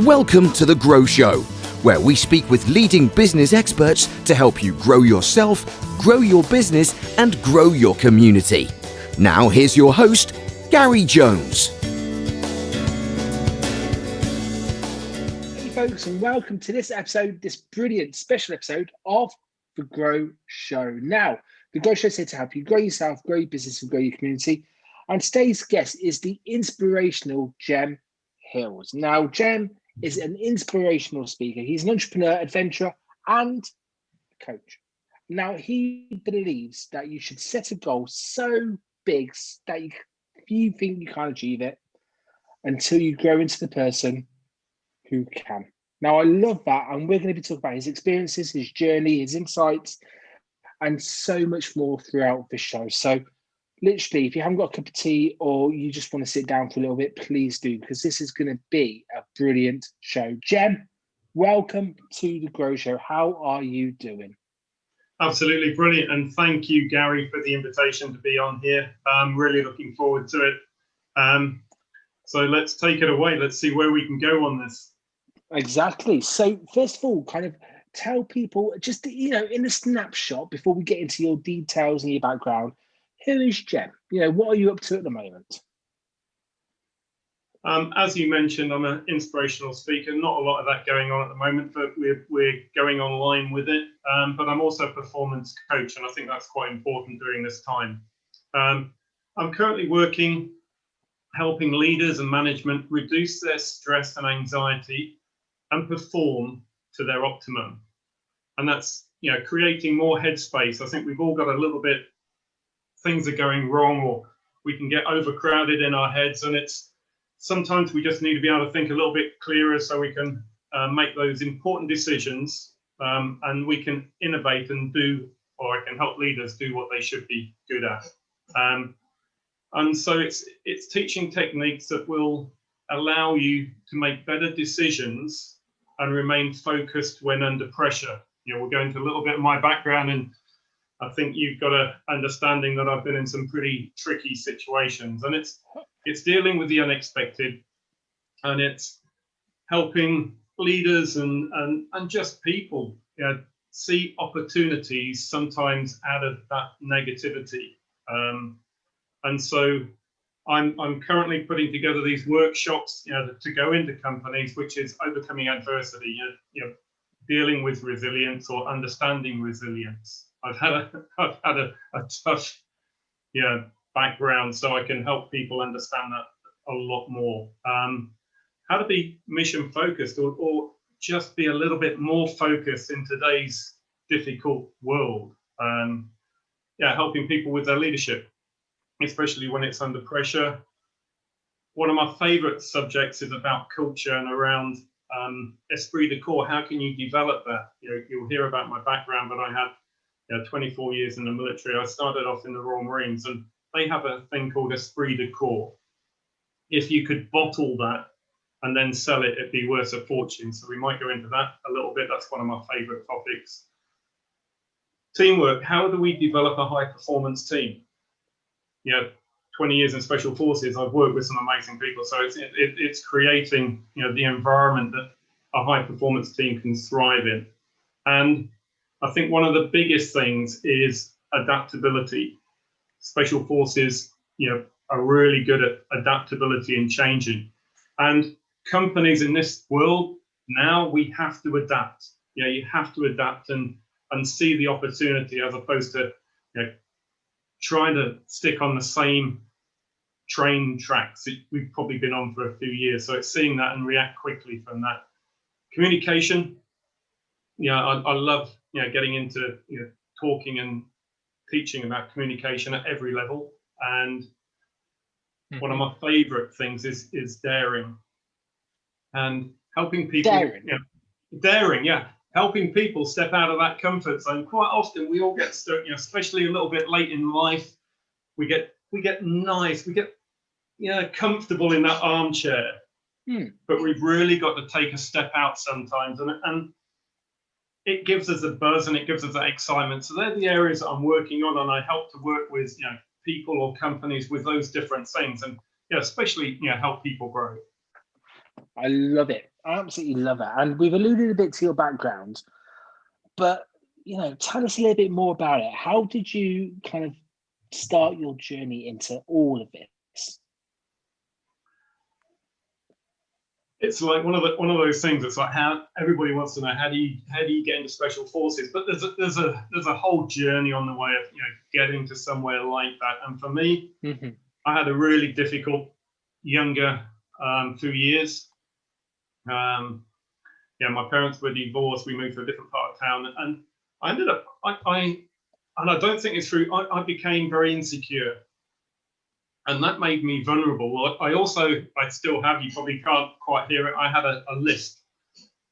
Welcome to The Grow Show, where we speak with leading business experts to help you grow yourself, grow your business, and grow your community. Now here's your host, Gary Jones. Hey folks, and welcome to this episode, this brilliant special episode of The Grow Show. Now, The Grow Show is here to help you grow yourself, grow your business, and grow your community. And today's guest is the inspirational Jem Hills. Now, Jem is an inspirational speaker. He's an entrepreneur, adventurer, and coach. Now, he believes that you should set a goal so big that you think you can't achieve it until you grow into the person who can. Now, I love that, and we're going to be talking about his experiences, his journey, his insights, and so much more throughout the show. So, literally, if you haven't got a cup of tea or you just want to sit down for a little bit, please do, because this is going to be a brilliant show. Jem, welcome to The Grow Show. How are you doing? Absolutely brilliant. And thank you, Gary, for the invitation to be on here. I'm really looking forward to it. So let's take it away. Let's see where we can go on this. Exactly. So first of all, kind of tell people just, in a snapshot before we get into your details and your background, who is Jem? What are you up to at the moment? As you mentioned, I'm an inspirational speaker. Not a lot of that going on at the moment, but we're going online with it. But I'm also a performance coach, and I think that's quite important during this time. I'm currently working, helping leaders and management reduce their stress and anxiety and perform to their optimum. And that's, creating more headspace. I think we've all got a little bit, things are going wrong, or we can get overcrowded in our heads, and sometimes we just need to be able to think a little bit clearer so we can make those important decisions, and we can innovate and or I can help leaders do what they should be good at. And so it's teaching techniques that will allow you to make better decisions and remain focused when under pressure. We'll go into a little bit of my background, and I think you've got an understanding that I've been in some pretty tricky situations, and it's dealing with the unexpected, and it's helping leaders and just people see opportunities sometimes out of that negativity. And so I'm currently putting together these workshops to go into companies, which is overcoming adversity, dealing with resilience or understanding resilience. I've had a tough background, so I can help people understand that a lot more. How to be mission focused or just be a little bit more focused in today's difficult world. Helping people with their leadership, especially when it's under pressure. One of my favorite subjects is about culture and around esprit de corps. How can you develop that? You'll hear about my background, but I had 24 years in the military. I started off in the Royal Marines, and they have a thing called esprit de corps. If you could bottle that and then sell it, it'd be worth a fortune. So we might go into that a little bit. That's one of my favorite topics. Teamwork. How do we develop a high performance team? 20 years in special forces, I've worked with some amazing people. So it's creating, the environment that a high performance team can thrive in. And I think one of the biggest things is adaptability. Special forces, are really good at adaptability and changing. And companies in this world now, we have to adapt. You have to adapt and see the opportunity, as opposed to trying to stick on the same train tracks that we've probably been on for a few years. So it's seeing that and react quickly from that. Communication. I love getting into talking and teaching about communication at every level. And one of my favorite things is daring and helping people. Daring, helping people step out of that comfort zone. Quite often we all get stuck, especially a little bit late in life. We get nice, we get comfortable in that armchair. But we've really got to take a step out sometimes, and it gives us a buzz and it gives us that excitement. So they're the areas that I'm working on, and I help to work with people or companies with those different things, and especially help people grow. I love it. I absolutely love it. And we've alluded a bit to your background, but tell us a little bit more about it. How did you kind of start your journey into all of this? It's like one of those things. It's like how everybody wants to know how do you get into special forces, but there's a whole journey on the way of getting to somewhere like that. And for me, I had a really difficult younger 2 years. My parents were divorced. We moved to a different part of town, and I ended up and I don't think it's true. I became very insecure. And that made me vulnerable. Well, I still have, you probably can't quite hear it, I had a list.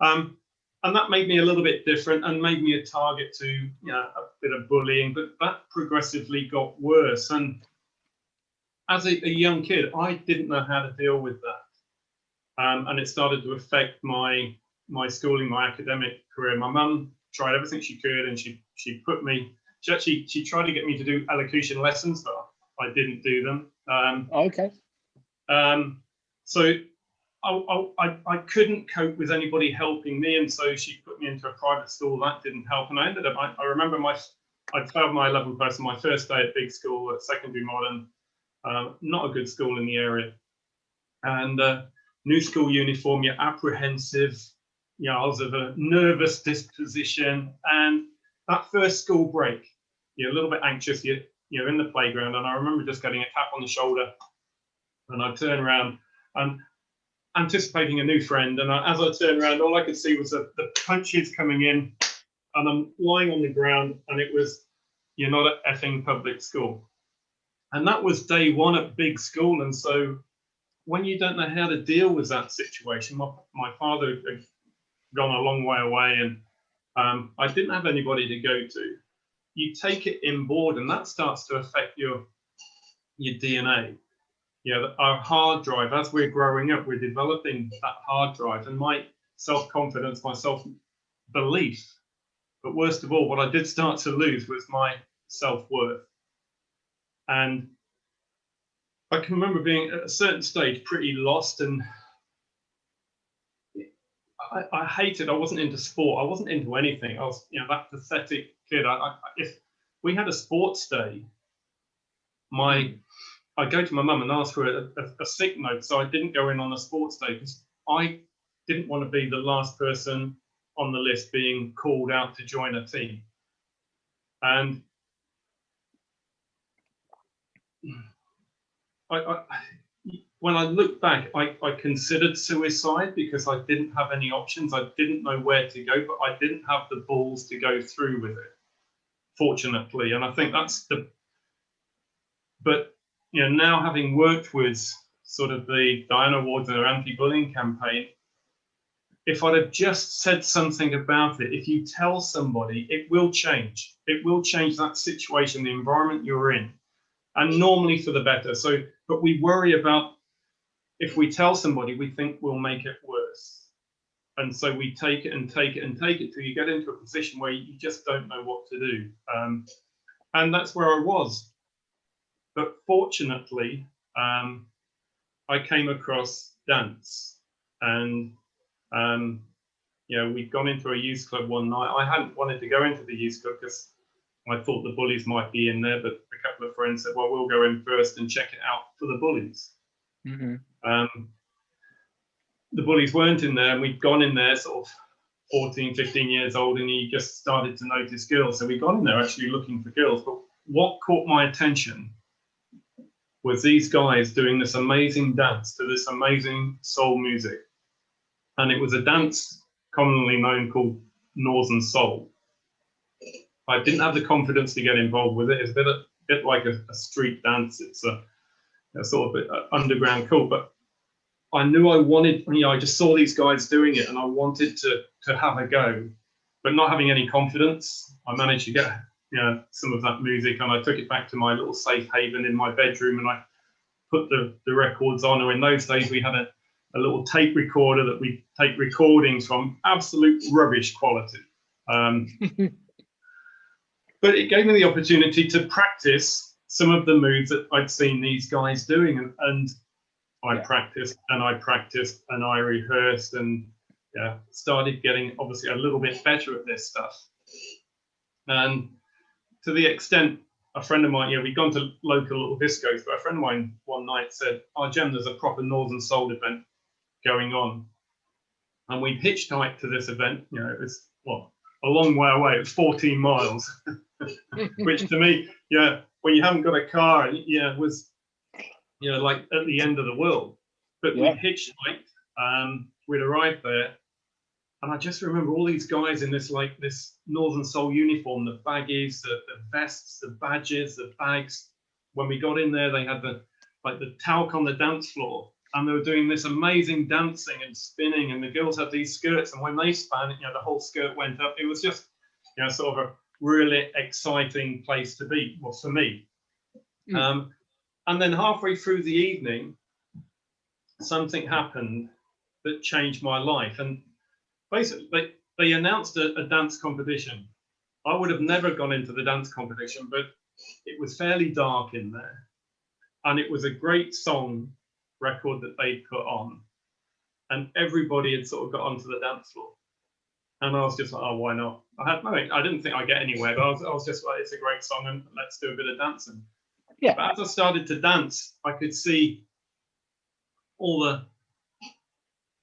And that made me a little bit different and made me a target to a bit of bullying, but that progressively got worse. And as a young kid, I didn't know how to deal with that. And it started to affect my schooling, my academic career. My mum tried everything she could, and she tried to get me to do elocution lessons, but I didn't do them. Okay. So I couldn't cope with anybody helping me, and so she put me into a private school. That didn't help, and I ended up. I remember I failed my 11th person my first day at big school at secondary modern, not a good school in the area, and new school uniform. You're apprehensive. I was of a nervous disposition, and that first school break, you're a little bit anxious. You're in the playground, and I remember just getting a tap on the shoulder, and I turned around and anticipating a new friend. And as I turned around, all I could see was the punches coming in, and I'm lying on the ground, and it was, "You're not at effing public school." And that was day one at big school. And so when you don't know how to deal with that situation, my father had gone a long way away, and I didn't have anybody to go to. You take it inboard, and that starts to affect your DNA. Our hard drive, as we're growing up, we're developing that hard drive, and my self-confidence, my self-belief. But worst of all, what I did start to lose was my self-worth. And I can remember being at a certain stage pretty lost, and I hated, I wasn't into sport. I wasn't into anything. I was, that pathetic kid. If we had a sports day, I'd go to my mum and ask for a sick note, so I didn't go in on a sports day because I didn't want to be the last person on the list being called out to join a team. And when I look back, I considered suicide because I didn't have any options. I didn't know where to go, but I didn't have the balls to go through with it, fortunately. And I think but now having worked with sort of the Diana Awards and her anti-bullying campaign, if I'd have just said something about it, if you tell somebody, it will change. It will change that situation, the environment you're in, and normally for the better. But we worry about, if we tell somebody, we think we'll make it worse. And so we take it and take it and take it till you get into a position where you just don't know what to do. And that's where I was. But fortunately, I came across dance, and we'd gone into a youth club one night. I hadn't wanted to go into the youth club because I thought the bullies might be in there, but a couple of friends said, "Well, we'll go in first and check it out for the bullies." The bullies weren't in there, and we'd gone in there sort of 14, 15 years old, and you just started to notice girls. So we'd gone in there actually looking for girls. But what caught my attention was these guys doing this amazing dance to this amazing soul music. And it was a dance commonly known called Northern Soul. I didn't have the confidence to get involved with it. It's a bit like a street dance. It's a sort of bit underground cool. But I knew I wanted, I just saw these guys doing it, and I wanted to have a go. But not having any confidence, I managed to get some of that music, and I took it back to my little safe haven in my bedroom, and I put the records on. Or in those days, we had a little tape recorder that we take recordings from, absolute rubbish quality. But it gave me the opportunity to practice some of the moves that I'd seen these guys doing, and I practiced and I practiced and I rehearsed and started getting obviously a little bit better at this stuff. And to the extent, a friend of mine, we'd gone to local little discos, but a friend of mine one night said, "Oh, Jem, there's a proper Northern Soul event going on." And we hitchhiked to this event. It was a long way away. It was 14 miles, which to me, when you haven't got a car, was like at the end of the world. But we hitchhiked. We'd arrived there, and I just remember all these guys in this Northern Soul uniform, the baggies, the vests, the badges, the bags. When we got in there, they had the talc on the dance floor, and they were doing this amazing dancing and spinning, and the girls had these skirts, and when they span, the whole skirt went up. It was just, sort of a really exciting place to be, well, for me. And then halfway through the evening, something happened that changed my life. And basically, they announced a dance competition. I would have never gone into the dance competition, but it was fairly dark in there. And it was a great song record that they put on. And everybody had sort of got onto the dance floor. And I was just like, oh, why not? I didn't think I'd get anywhere, but I was just like, it's a great song and let's do a bit of dancing. Yeah. But as I started to dance, I could see all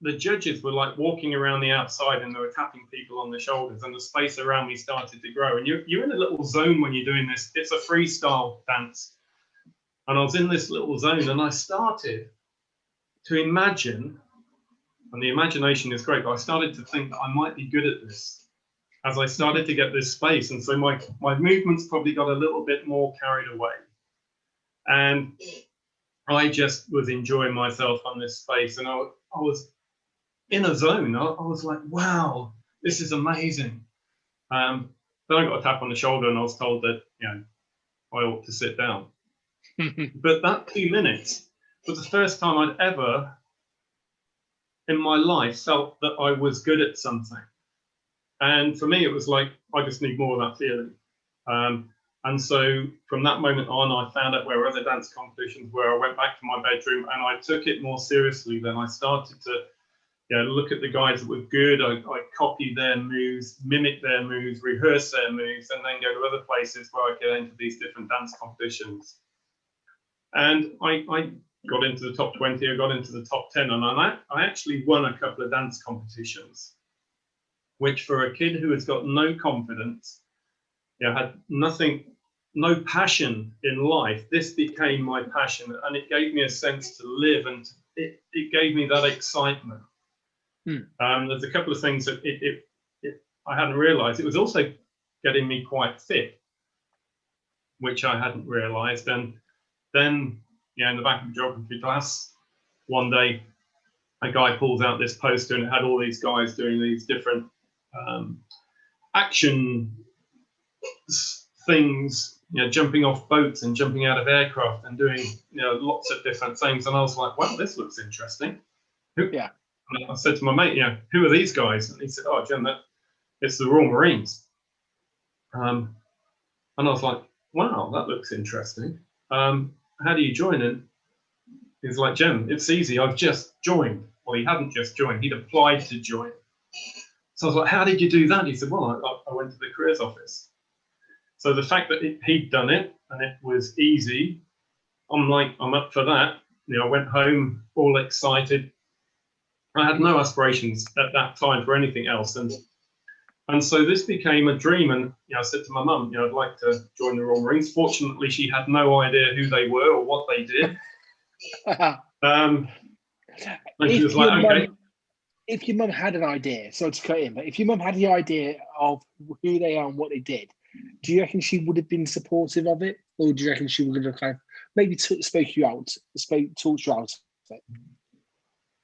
the judges were like walking around the outside and they were tapping people on the shoulders, and the space around me started to grow. And you're in a little zone when you're doing this. It's a freestyle dance. And I was in this little zone and I started to imagine, and the imagination is great, but I started to think that I might be good at this as I started to get this space. And so my movements probably got a little bit more carried away. And I just was enjoying myself on this space. And I was in a zone. I was like, wow, this is amazing. Then I got a tap on the shoulder and I was told that, I ought to sit down. But that 2 minutes was the first time I'd ever in my life felt that I was good at something. And for me, it was like, I just need more of that feeling. And so from that moment on, I found out where were other dance competitions where I went back to my bedroom and I took it more seriously. Then I started to look at the guys that were good. I copied their moves, mimic their moves, rehearse their moves, and then go to other places where I could enter these different dance competitions. And I got into the top 20, I got into the top 10, and I actually won a couple of dance competitions, which for a kid who has got no confidence, had nothing, no passion in life, this became my passion, and it gave me a sense to live, and it gave me that excitement. There's a couple of things that I hadn't realized. It was also getting me quite fit, which I hadn't realized. And then, in the back of the geography class, one day, a guy pulls out this poster and it had all these guys doing these different action things, jumping off boats and jumping out of aircraft and doing, lots of different things. And I was like, well, this looks interesting. Yeah. And I said to my mate, who are these guys? And he said, oh, Jem, it's the Royal Marines. And I was like, wow, that looks interesting. How do you join? And he's like, Jem, it's easy. I've just joined. Well, he hadn't just joined. He'd applied to join. So I was like, how did you do that? He said, well, I went to the careers office. So the fact that he'd done it and it was easy, I'm like, I'm up for that. I went home all excited. I had no aspirations at that time for anything else. And so this became a dream. And I said to my mum, I'd like to join the Royal Marines. Fortunately, she had no idea who they were or what they did. And she was like, okay. If your mum had an idea, so to cut in, but if your mum had the idea of who they are and what they did, do you reckon she would have been supportive of it? Or do you reckon she would have kind of maybe talked you out of it?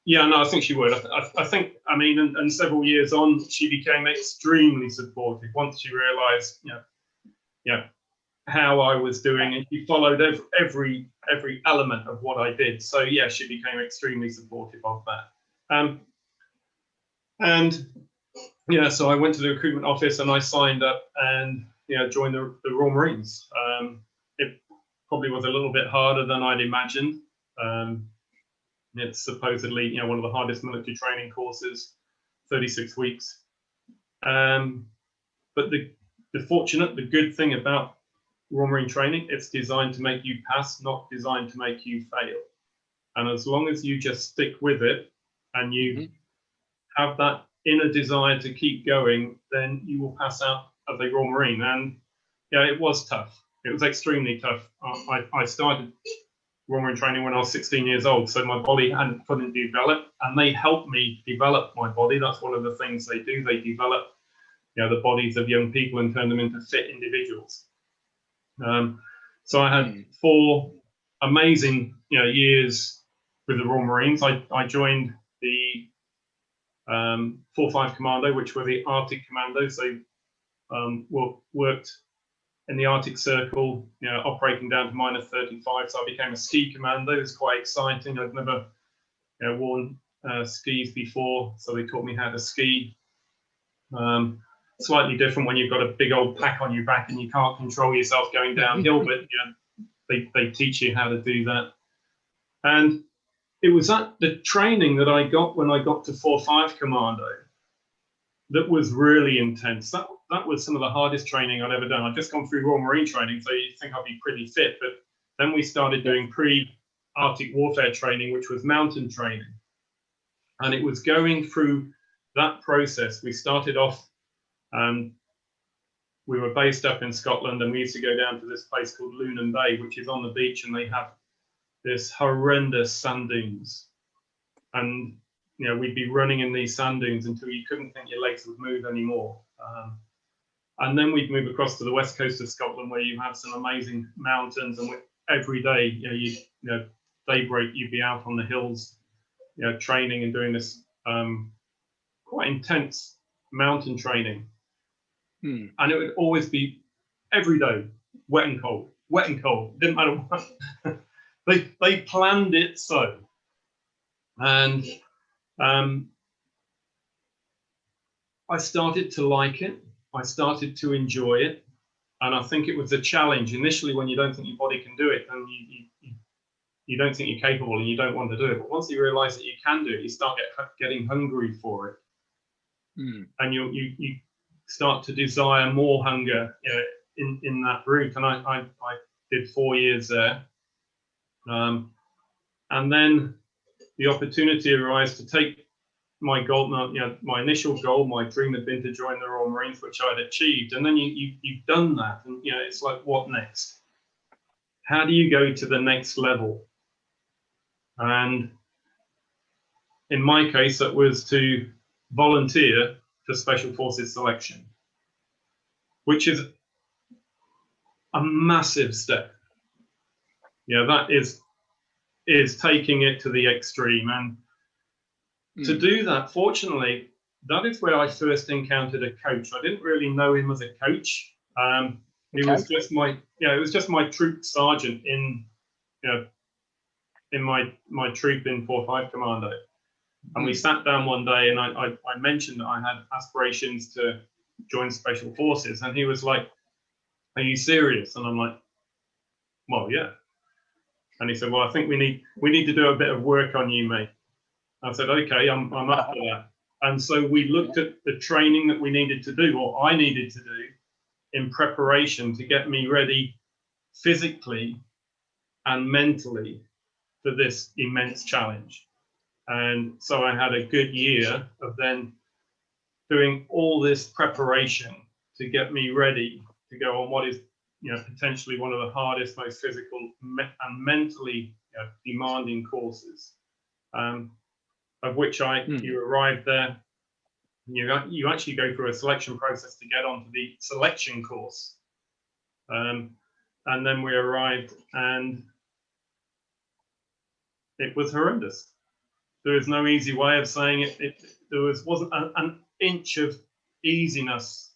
Yeah, no, I think she would. I think, and several years on, she became extremely supportive once she realised, how I was doing, and she followed every element of what I did. So yeah, she became extremely supportive of that. So I went to the recruitment office and I signed up and joined the Royal Marines. It probably was a little bit harder than I'd imagined. It's supposedly, one of the hardest military training courses, 36 weeks. But the good thing about Royal Marine training, it's designed to make you pass, not designed to make you fail. And as long as you just stick with it and you have that inner desire to keep going, then you will pass out as a Royal Marine. And it was tough. It was extremely tough. I started Royal Marine training when I was 16 years old, so my body hadn't fully developed, and they helped me develop my body. That's one of the things they do. They develop the bodies of young people and turn them into fit individuals. So I had 4 amazing years with the Royal Marines. I joined the 4-5 Commando, which were the Arctic Commandos. They worked in the Arctic Circle, operating down to -35. So I became a ski commando. It was quite exciting. I'd never worn skis before, so they taught me how to ski. Slightly different when you've got a big old pack on your back and you can't control yourself going downhill, but they teach you how to do that. And it was the training that I got when I got to 4-5 Commando that was really intense. That was some of the hardest training I'd ever done. I'd just gone through Royal Marine training, so you think I'd be pretty fit, but then we started doing pre-Arctic warfare training, which was mountain training. And it was going through that process. We started off, we were based up in Scotland, and we used to go down to this place called Lunan Bay, which is on the beach, and they have this horrendous sand dunes. And we'd be running in these sand dunes until you couldn't think your legs would move anymore. And then we'd move across to the west coast of Scotland, where you have some amazing mountains, and every day, daybreak, you'd be out on the hills, training and doing this quite intense mountain training. And it would always be every day, wet and cold, didn't matter what. They planned it so. And I started to like it. I started to enjoy it. And I think it was a challenge initially when you don't think your body can do it, and you don't think you're capable and you don't want to do it. But once you realize that you can do it, you start getting hungry for it. And you start to desire more hunger in that route. And I did 4 years there. And then the opportunity arose to take my goal, my initial goal, my dream had been to join the Royal Marines, which I'd achieved. And then you've done that, and it's like, what next? How do you go to the next level? And in my case, that was to volunteer for Special Forces selection, which is a massive step. That is taking it to the extreme. And to do that, fortunately, that is where I first encountered a coach. I didn't really know him as a coach. He was just my troop sergeant in my troop in 4-5 Commando. And we sat down one day, and I mentioned that I had aspirations to join Special Forces, and he was like, "Are you serious?" And I'm like, "Well, yeah." And he said, "Well, I think we need to do a bit of work on you, mate." I said, "Okay, I'm up for that." And so we looked at the training that we needed to do, or I needed to do, in preparation to get me ready physically and mentally for this immense challenge. And so I had a good year of then doing all this preparation to get me ready to go on what is potentially one of the hardest, most physical and mentally demanding courses, of which you arrive there. You actually go through a selection process to get onto the selection course. And then we arrived, and it was horrendous. There is no easy way of saying it. There wasn't an inch of easiness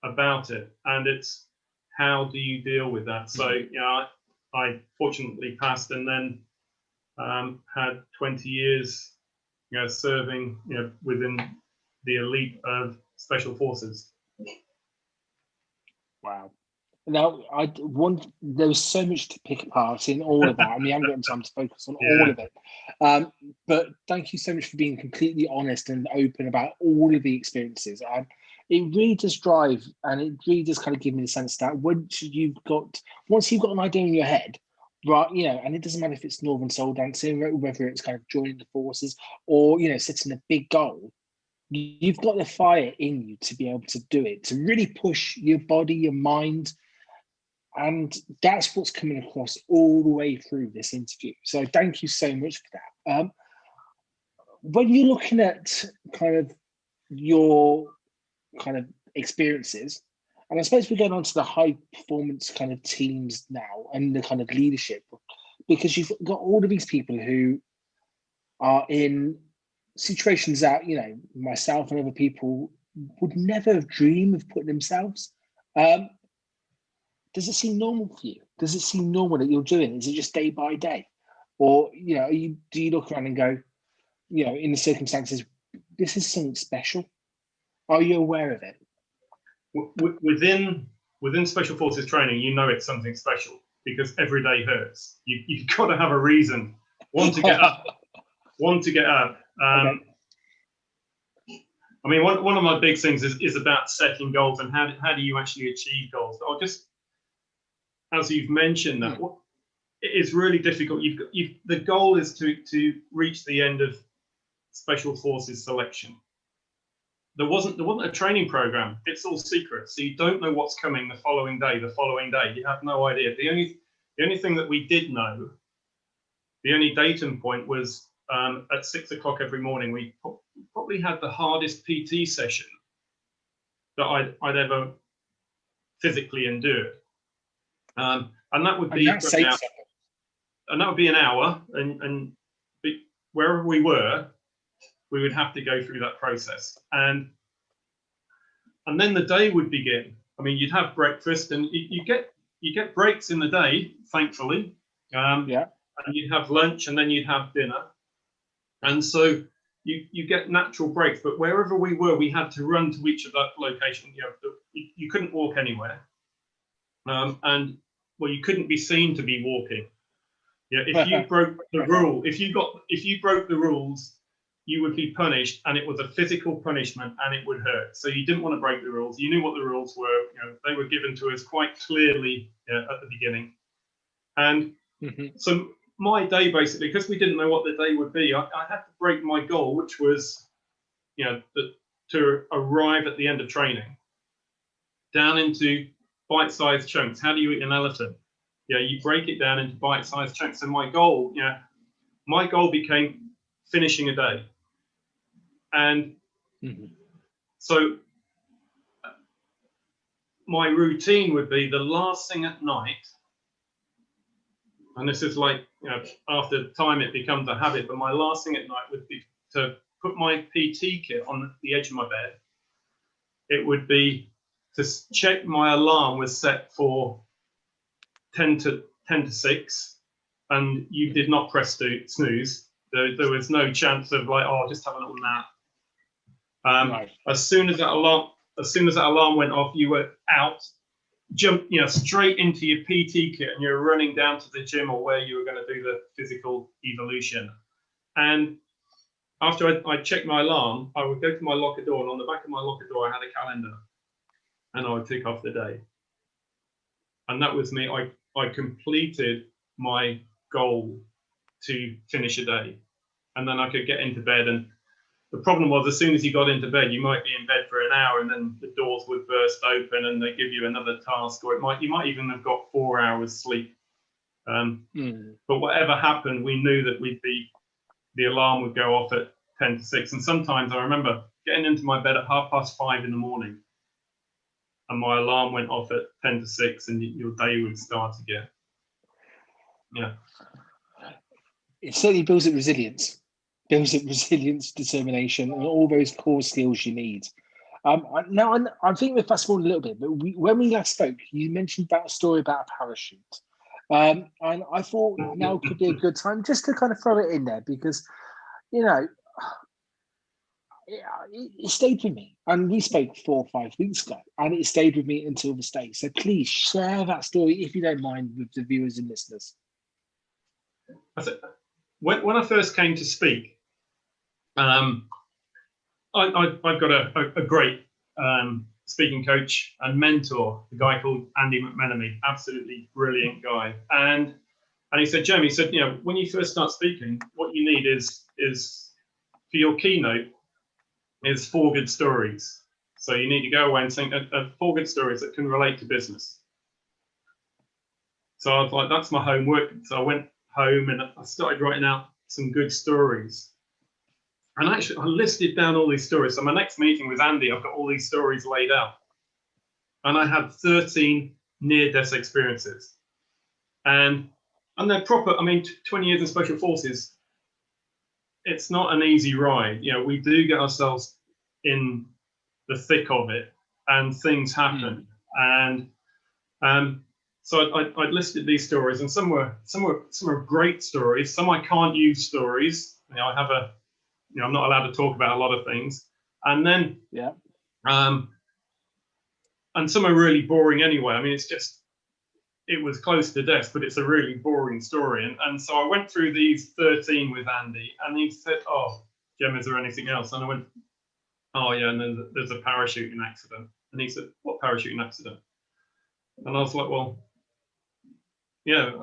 about it, and it's how do you deal with that? So I fortunately passed, and then had 20 years serving within the elite of Special Forces. Wow. Now, there was so much to pick apart in all of that. I mean, I haven't gotten time to focus on all Yeah. of it. But thank you so much for being completely honest and open about all of the experiences. And it really does drive, and it really does kind of give me the sense that once you've got an idea in your head, right, and it doesn't matter if it's Northern Soul dancing, whether it's kind of joining the forces or, setting a big goal, you've got the fire in you to be able to do it, to really push your body, your mind. And that's what's coming across all the way through this interview. So thank you so much for that. When you're looking at kind of your kind of experiences, and I suppose we're going on to the high performance kind of teams now and the kind of leadership, because you've got all of these people who are in situations that, myself and other people would never dream of putting themselves. Does it seem normal for you? Does it seem normal that you're doing? Is it just day by day? Or, do you look around and go, in the circumstances, this is something special? Are you aware of it? Within Special Forces training, it's something special because every day hurts. You've got to have a reason. One to get up. Okay. I mean, one of my big things is about setting goals and how do you actually achieve goals. I'll just, as you've mentioned, that it is really difficult. The goal is to reach the end of Special Forces selection. There wasn't a training program. It's all secret, so you don't know what's coming the following day. You have no idea. The only thing that we did know, the only datum point was at 6 o'clock every morning. We probably had the hardest PT session that I'd ever physically endured. And that would be an hour, and wherever we were, we would have to go through that process, and then the day would begin. I mean, you'd have breakfast, and you get breaks in the day, thankfully. And you'd have lunch, and then you'd have dinner, and so you get natural breaks. But wherever we were, we had to run to each of that location. You couldn't walk anywhere, and you couldn't be seen to be walking. If you broke the rule, if you broke the rules, you would be punished, and it was a physical punishment, and it would hurt. So you didn't want to break the rules. You knew what the rules were. They were given to us quite clearly at the beginning. And so my day, basically, because we didn't know what the day would be, I had to break my goal, which was, to arrive at the end of training, down into bite-sized chunks. How do you eat an elephant? You break it down into bite-sized chunks. And my goal became finishing a day. And so my routine would be the last thing at night, and this is like, after time it becomes a habit, but my last thing at night would be to put my PT kit on the edge of my bed. It would be to check my alarm was set for 10 to 6, and you did not press snooze. There was no chance of I'll just have a little nap. Right. As soon as that alarm went off, you were out, jumped, straight into your PT kit, and you're running down to the gym or where you were going to do the physical evolution. And after I checked my alarm, I would go to my locker door, and on the back of my locker door, I had a calendar, and I would tick off the day. And that was me. I completed my goal to finish a day, and then I could get into bed. And the problem was, as soon as you got into bed, you might be in bed for an hour, and then the doors would burst open, and they give you another task, or you might even have got 4 hours sleep. But whatever happened, we knew that the alarm would go off at 10 to 6. And sometimes I remember getting into my bed at 5:30 in the morning, and my alarm went off at 10 to 6, and your day would start again. Yeah. It certainly builds up resilience. Determination, and all those core skills you need. Now, I think we're fast forward a little bit, but when we last spoke, you mentioned about a story about a parachute. And I thought now could be a good time just to kind of throw it in there, because, it stayed with me. And we spoke 4 or 5 weeks ago, and it stayed with me until this day. So please share that story, if you don't mind, with the viewers and listeners. When I first came to speak, I've got a great speaking coach and mentor, a guy called Andy McMenemy, absolutely brilliant guy. And he said, Jem, he said, when you first start speaking, what you need is for your keynote is 4 good stories. So you need to go away and think of 4 good stories that can relate to business. So I was like, that's my homework. So I went home and I started writing out some good stories. And actually, I listed down all these stories. So my next meeting with Andy, I've got all these stories laid out. And I had 13 near-death experiences. And they're proper, 20 years in special forces, it's not an easy ride. We do get ourselves in the thick of it, and things happen. And so I listed these stories, and some were great stories. Some I can't use stories. I have I'm not allowed to talk about a lot of things. And then and some are really boring anyway. It was close to death, but it's a really boring story. And so I went through these 13 with Andy, and he said, "Oh, Jem, is there anything else?" And I went, "Oh yeah, and then there's a parachuting accident." And he said, "What parachuting accident?" And I was like, "Well, yeah,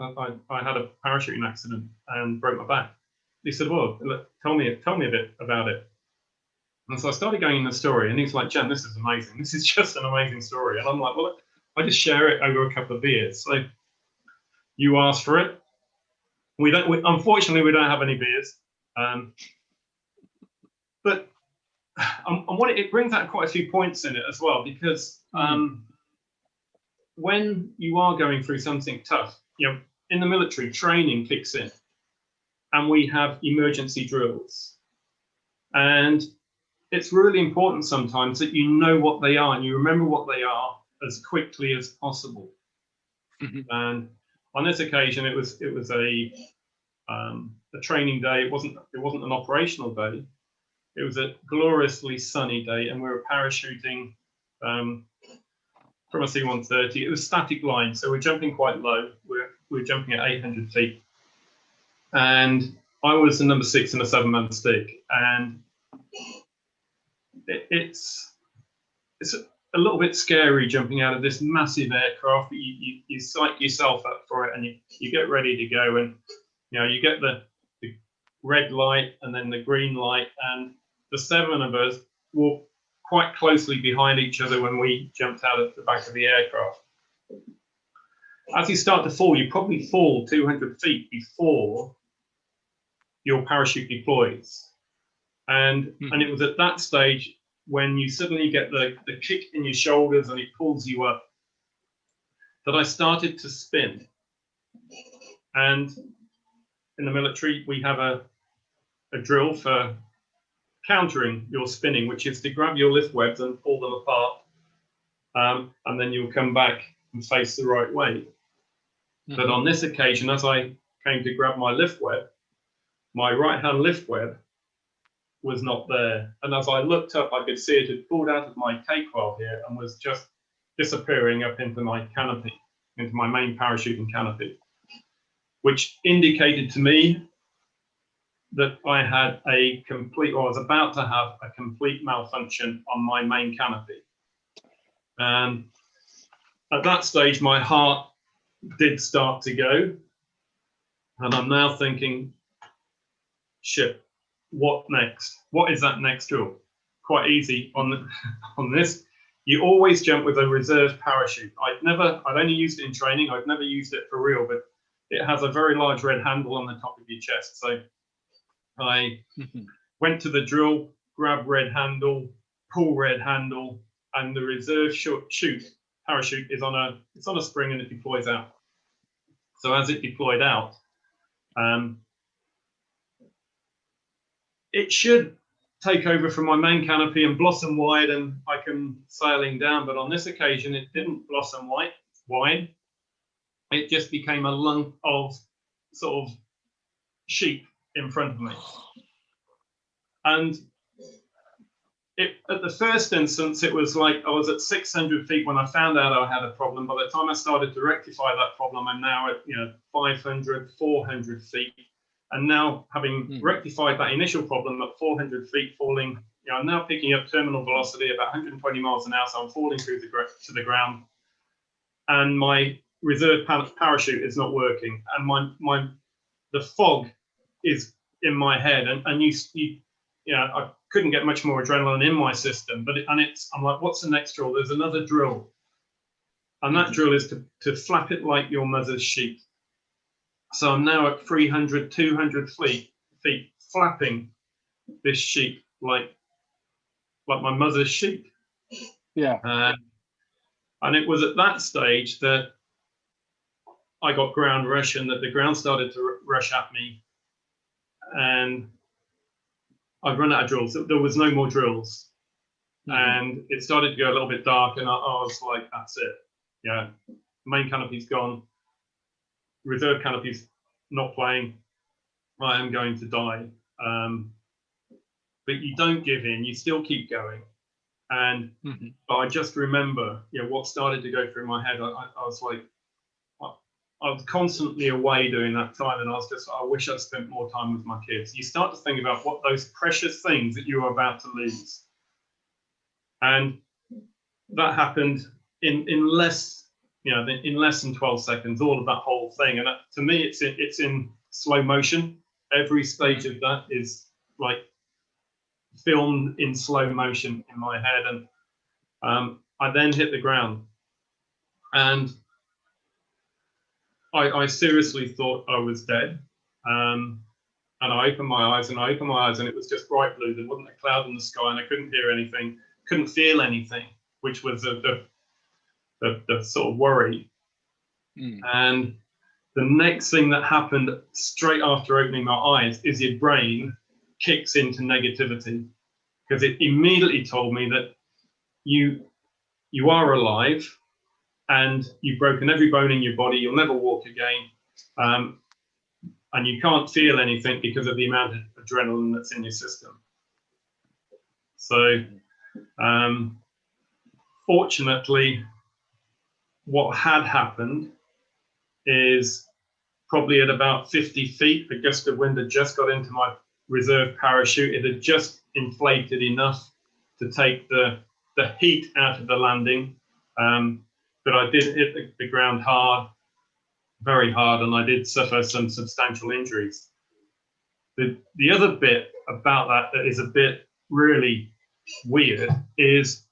I had a parachuting accident and broke my back." He said, "Well, tell me a bit about it." And so I started going in the story, and he's like, "Jem, this is amazing. This is just an amazing story." And I'm like, "Well, I just share it over a couple of beers." So you asked for it. Unfortunately, we don't have any beers. But it brings out quite a few points in it as well, because when you are going through something tough, in the military, training kicks in, and we have emergency drills. And it's really important sometimes that you know what they are and you remember what they are as quickly as possible. And on this occasion, it was a training day. It wasn't an operational day. It was a gloriously sunny day, and we were parachuting from a C-130. It was static line, so we're jumping quite low. We're jumping at 800 feet, and I was the number 6 in a 7-man stick, and it's a little bit scary jumping out of this massive aircraft. You psych yourself up for it, and you get ready to go, and you get the red light and then the green light, and the 7 of us walked quite closely behind each other when we jumped out of the back of the aircraft. As you start to fall, you probably fall 200 feet before your parachute deploys. And it was at that stage when you suddenly get the kick in your shoulders and it pulls you up that I started to spin. And in the military, we have a drill for countering your spinning, which is to grab your lift webs and pull them apart. And then you'll come back and face the right way. But on this occasion, as I came to grab my lift web, my right-hand lift web was not there. And as I looked up, I could see it had pulled out of my K-12 here and was just disappearing up into my canopy, into my main parachuting canopy, which indicated to me that I had was about to have a complete malfunction on my main canopy. And at that stage, my heart did start to go. And I'm now thinking, shit, what next? What is that next drill? Quite easy on this. You always jump with a reserve parachute. I'd only used it in training. I've never used it for real, but it has a very large red handle on the top of your chest. So I went to the drill, grab red handle, pull red handle, and the reserve chute parachute is on a spring and it deploys out. So as it deployed out, it should take over from my main canopy and blossom wide, and I come sailing down. But on this occasion, it didn't blossom wide. It just became a lump of sort of sheep in front of me. And at the first instance, it was like I was at 600 feet when I found out I had a problem. By the time I started to rectify that problem, I'm now at 500, 400 feet. And now, having rectified that initial problem at 400 feet, falling, I'm now picking up terminal velocity about 120 miles an hour, so I'm falling through to the ground. And my reserve parachute is not working, and the fog is in my head, and I couldn't get much more adrenaline in my system. I'm like, what's the next drill? There's another drill, and that drill is to flap it like your mother's sheep. So I'm now at 300, 200 feet, flapping this sheep like my mother's sheep. Yeah. And it was at that stage that I got ground rush, and that the ground started to rush at me, and I'd run out of drills. There was no more drills, and it started to go a little bit dark, and I was like, that's it. Yeah, main canopy's gone, reserve canopy's not playing. I am going to die. But you don't give in. You still keep going. And but I just remember, what started to go through my head. I was like, I was constantly away during that time, and I wish I'd spent more time with my kids. You start to think about what those precious things that you are about to lose. And that happened in less than 12 seconds, all of that whole thing. And to me, it's in slow motion. Every stage of that is like filmed in slow motion in my head. And I then hit the ground, and I seriously thought I was dead. And I opened my eyes, and it was just bright blue. There wasn't a cloud in the sky, and I couldn't hear anything, couldn't feel anything, which was the sort of worry. And the next thing that happened straight after opening my eyes is your brain kicks into negativity, because it immediately told me that you are alive, and you've broken every bone in your body. You'll never walk again, and you can't feel anything because of the amount of adrenaline that's in your system. So, fortunately, what had happened is probably at about 50 feet, a gust of wind had just got into my reserve parachute. It had just inflated enough to take the heat out of the landing. But I did hit the ground hard, very hard, and I did suffer some substantial injuries. The other bit about that is a bit really weird is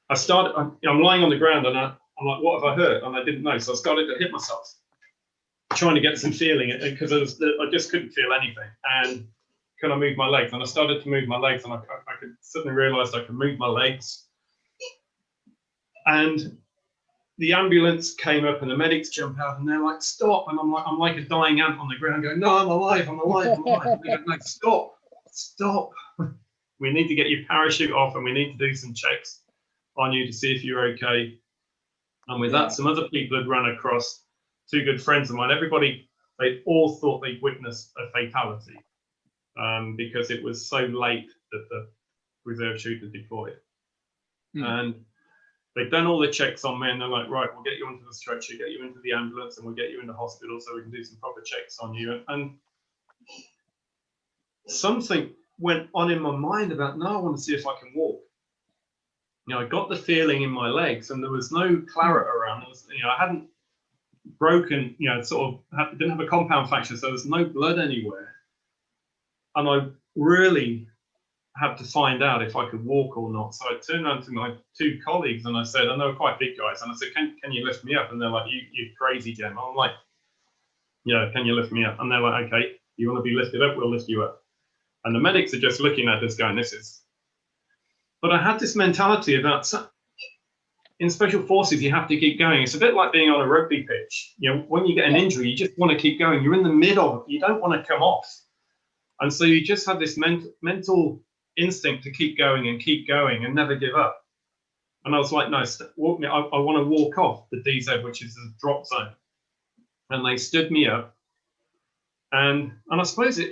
I'm lying on the ground, and I'm like, what have I hurt? And I didn't know. So I started to hit myself, trying to get some feeling, because I just couldn't feel anything. And can I move my legs? And I started to move my legs, and I could suddenly realized I could move my legs. And the ambulance came up, and the medics jump out, and they're like, stop. And I'm like a dying ant on the ground going, no, I'm alive. And they're like, stop. We need to get your parachute off, and we need to do some checks on you to see if you're okay. And with that, some other people had run across, two good friends of mine. Everybody, they all thought they'd witnessed a fatality, because it was so late that the reserve chute had deployed. And they'd done all the checks on me, and they're like, right, we'll get you onto the stretcher, get you into the ambulance, and we'll get you into hospital so we can do some proper checks on you. And something went on in my mind about, no, I want to see if I can walk. I got the feeling in my legs, and there was no claret around. I hadn't broken, didn't have a compound fracture, so there's no blood anywhere. And I really had to find out if I could walk or not. So I turned around to my two colleagues, and I said, and they were quite big guys, and I said, can you lift me up? And they're like, you're crazy, Jem. I'm like, yeah, can you lift me up? And they're like, okay, you want to be lifted up? We'll lift you up. And the medics are just looking at us going, But I had this mentality about, in special forces, you have to keep going. It's a bit like being on a rugby pitch. When you get an injury, you just want to keep going. You're in the middle of it. You don't want to come off. And so you just have this mental instinct to keep going and never give up. And I was like, no, walk me. I want to walk off the DZ, which is the drop zone. And they stood me up. And I suppose that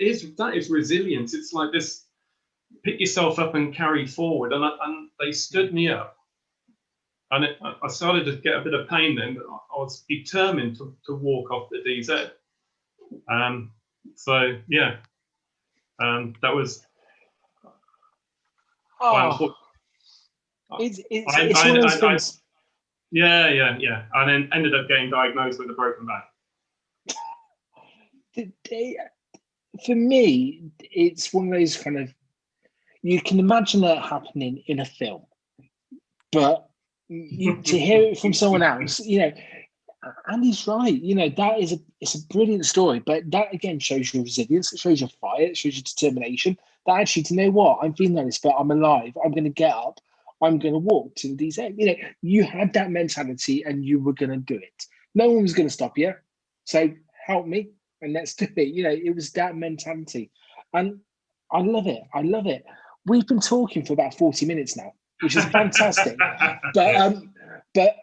is resilience. It's like this. pick yourself up and carry forward. And they stood me up. And I started to get a bit of pain then, but I was determined to walk off the DZ. So, yeah, that was... Oh, it's one of those things. Yeah. And then ended up getting diagnosed with a broken back. For me, it's one of those kind of, you can imagine that happening in a film, but to hear it from someone else, Andy's right. It's a brilliant story, but that again shows your resilience. It shows your fire. It shows your determination. That actually, to know what, I'm feeling like this, but I'm alive. I'm going to get up. I'm going to walk to the DZ. You had that mentality, and you were going to do it. No one was going to stop you. So help me, and let's do it. It was that mentality, and I love it. I love it. We've been talking for about 40 minutes now, which is fantastic. But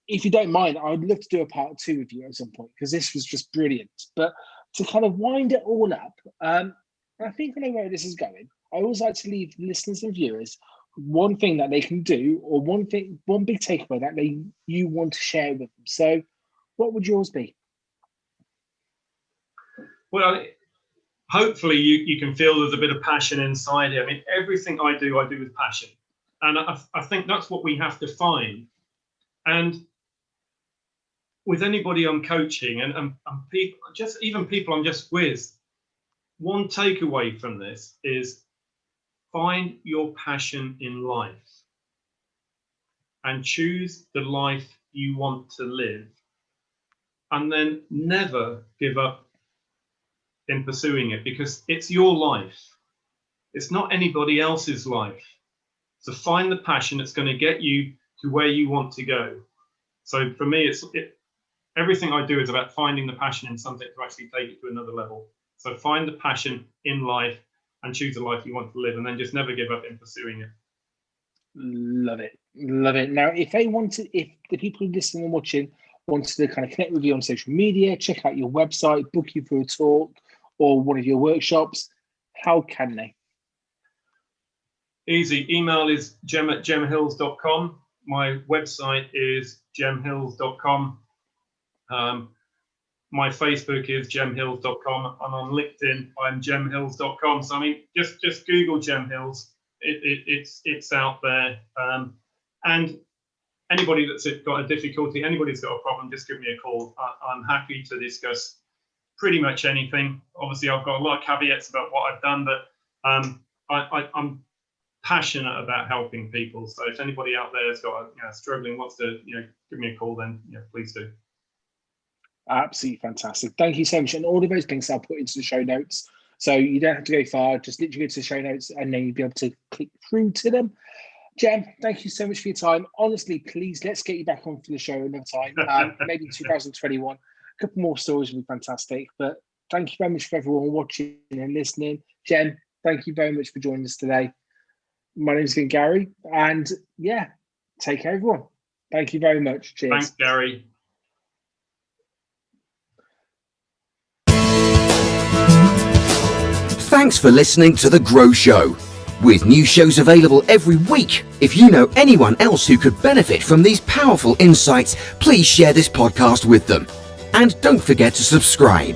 if you don't mind, I'd love to do a part 2 with you at some point, because this was just brilliant. But to kind of wind it all up, I think I know where this is going. I always like to leave listeners and viewers one thing that they can do, or one big takeaway that you want to share with them. So what would yours be? Well, hopefully you can feel there's a bit of passion inside it. I mean, everything I do with passion. And I think that's what we have to find. And with anybody I'm coaching and people, even people I'm just with, one takeaway from this is find your passion in life and choose the life you want to live, and then never give up in pursuing it, because it's your life. It's not anybody else's life. So find the passion that's going to get you to where you want to go. So for me, everything I do is about finding the passion in something to actually take it to another level. So find the passion in life and choose the life you want to live, and then just never give up in pursuing it. Love it. Now, if the people who listen and watching wanted to kind of connect with you on social media, check out your website, book you for a talk or one of your workshops, how can they? Easy. Email is jem@jemhills.com. My website is jemhills.com. My Facebook is jemhills.com, and on LinkedIn I'm jemhills.com. So I mean, just Google Jem Hills. It's out there. And anybody that's got a difficulty, anybody that's got a problem, just give me a call. I'm happy to discuss pretty much anything. Obviously, I've got a lot of caveats about what I've done, but I'm passionate about helping people. So if anybody out there has got struggling, wants to give me a call, then please do. Absolutely fantastic. Thank you so much. And all of those links I'll put into the show notes. So you don't have to go far, just literally go to the show notes and then you'll be able to click through to them. Jem, thank you so much for your time. Honestly, please, let's get you back on for the show another time. Maybe 2021. A couple more stories would be fantastic. But thank you very much for everyone watching and listening. Jem, thank you very much for joining us today. My name's been Gary. And take care, everyone. Thank you very much. Cheers. Thanks, Gary. Thanks for listening to The Grow Show. With new shows available every week, if you know anyone else who could benefit from these powerful insights, please share this podcast with them. And don't forget to subscribe.